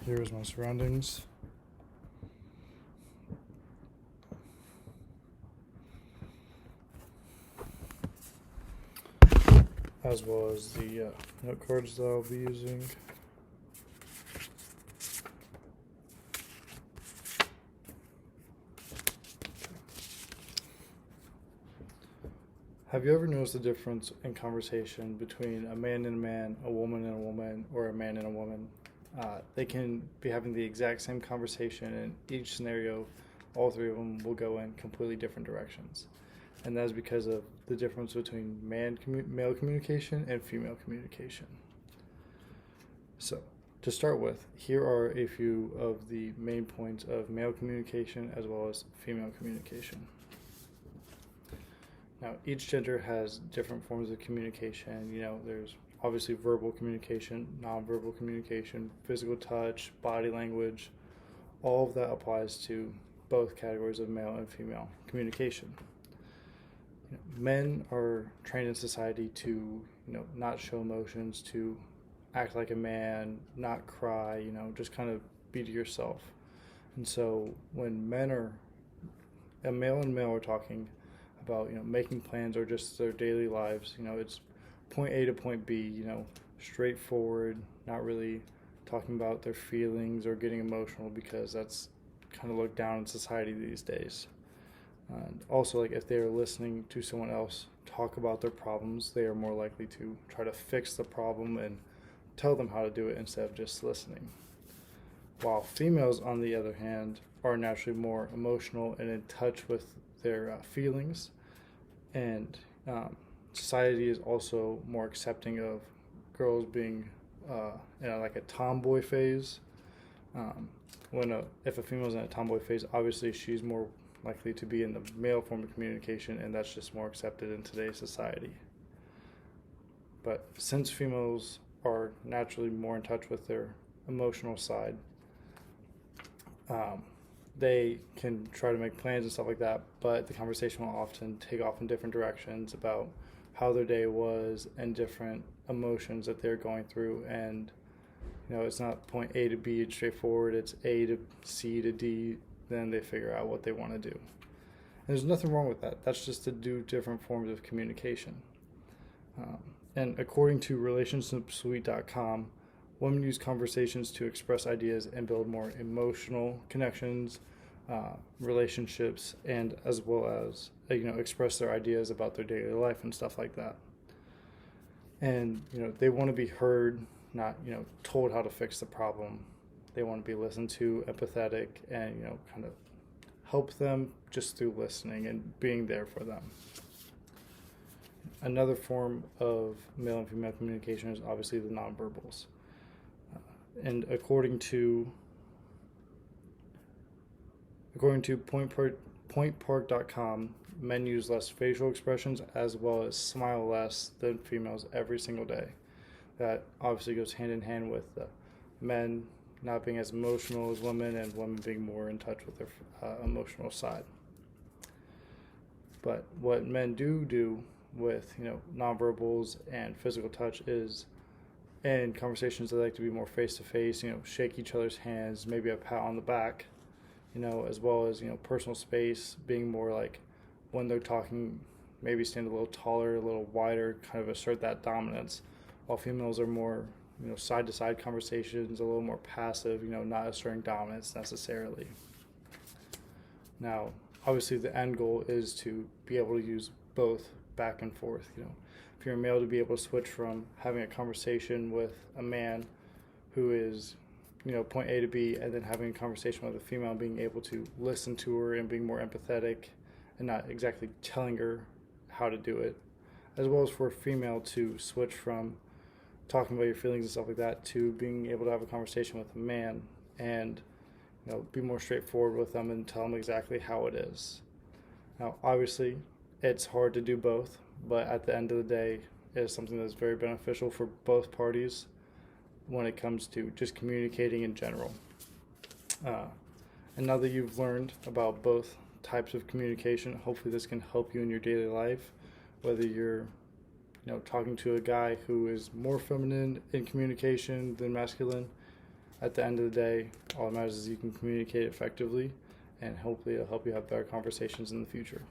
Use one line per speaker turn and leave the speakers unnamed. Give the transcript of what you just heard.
Here's my surroundings. As well as the note cards that I'll be using. Have you ever noticed the difference in conversation between a man and a man, a woman and a woman, or a man and a woman? They can be having the exact same conversation, and each scenario, all three of them will go in completely different directions. And that is because of the difference between male communication and female communication. So, to start with, here are a few of the main points of male communication as well as female communication. Now, each gender has different forms of communication. There's obviously verbal communication, nonverbal communication, physical touch, body language. All of that applies to both categories of male and female communication. Men are trained in society to, not show emotions, to act like a man, not cry, just kind of be to yourself. And so when a male and male are talking about making plans or just their daily lives, it's point A to point B, straightforward, not really talking about their feelings or getting emotional, because that's kind of looked down in society these days. And also, like, if they are listening to someone else talk about their problems, they are more likely to try to fix the problem and tell them how to do it instead of just listening. While females, on the other hand, are naturally more emotional and in touch with their feelings, and society is also more accepting of girls being like a tomboy phase. If a female's in a tomboy phase, obviously she's more likely to be in the male form of communication, and that's just more accepted in today's society. But since females are naturally more in touch with their emotional side, they can try to make plans and stuff like that, but the conversation will often take off in different directions about how their day was and different emotions that they're going through. And it's not point A to B, it's straightforward. It's A to C to D. Then they figure out what they want to do. And there's nothing wrong with that. That's just to do different forms of communication. And according to relationshipsuite.com, women use conversations to express ideas and build more emotional connections, relationships, and as well as express their ideas about their daily life and stuff like that. And they want to be heard, not told how to fix the problem. They want to be listened to, empathetic, and kind of help them just through listening and being there for them. Another form of male and female communication is obviously the nonverbals. And according to pointpark.com, men use less facial expressions as well as smile less than females every single day. That obviously goes hand in hand with men not being as emotional as women, and women being more in touch with their emotional side. But what men do with nonverbals and physical touch is, in conversations, they like to be more face to face. Shake each other's hands, maybe a pat on the back, as well as personal space, being more like when they're talking, maybe stand a little taller, a little wider, kind of assert that dominance. While females are more side to side conversations, a little more passive, not asserting dominance necessarily. Now, obviously, the end goal is to be able to use both back and forth. If you're a male, to be able to switch from having a conversation with a man who is, point A to B, and then having a conversation with a female, being able to listen to her and being more empathetic and not exactly telling her how to do it, as well as for a female to switch from talking about your feelings and stuff like that to being able to have a conversation with a man and be more straightforward with them and tell them exactly how it is. Now, obviously, it's hard to do both, but at the end of the day, it is something that's very beneficial for both parties when it comes to just communicating in general. And now that you've learned about both types of communication, hopefully this can help you in your daily life, whether you're talking to a guy who is more feminine in communication than masculine, at the end of the day, all that matters is you can communicate effectively, and hopefully it'll help you have better conversations in the future.